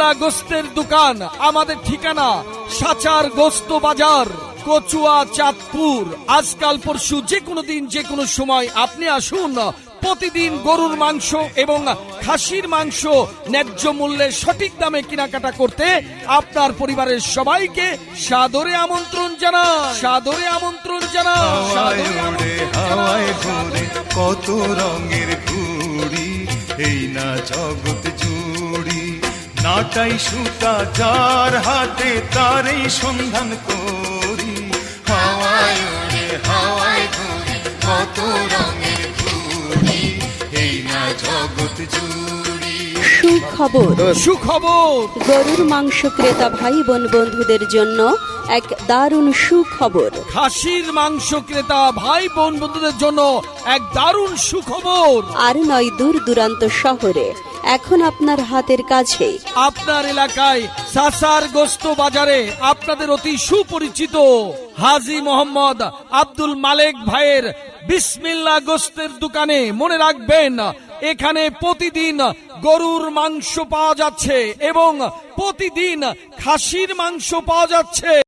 বিসমিল্লাহ গোস্তের দোকান। আমাদের ঠিকানা সাচার গোস্ত বাজার, কচুয়া, চাঁদপুর। আজকাল পরশু যে কোনো দিন যে কোনো সময় আপনি আসুন। প্রতিদিন গরুর মাংস এবং খাসির মাংস ন্যায্য মূল্যে সঠিক দামে কেনাকাটা করতে আপনার পরিবারের সবাইকে সাদরে আমন্ত্রণ জানাই, সাদরে আমন্ত্রণ জানাই। হাওয়ায় ঘুরে কত রঙের ঘুড়ি, এই না জগৎ জুড়ি, নাটাই সুতা যার হাতে তারই সন্ধান করি। হাওয়ায় ঘুরে কত রঙের ঘুড়ি, এই না জগৎ জুড়ি। সুখবর, সুখবর। গরুর মাংস ক্রেতা ভাই বোন বন্ধুদের জন্য এক দারুণ সুখবর। খাসির মাংস ক্রেতা ভাই বোন বন্ধুদের জন্য এক দারুণ সুখবর। আর নয় দূর দূরান্ত শহরে, এখন আপনার হাতের কাছে। আপনার এলাকায় সাসার গোস্ত বাজারে আপনাদের অতি সুপরিচিত হাজী মোহাম্মদ আব্দুল মালেক ভাইয়ের বিসমিল্লাহ গোস্তের দোকানে মনে রাখবেন, এখানে প্রতিদিন গরুর মাংস পাওয়া যাচ্ছে এবং প্রতিদিন খাসির মাংস পাওয়া যাচ্ছে।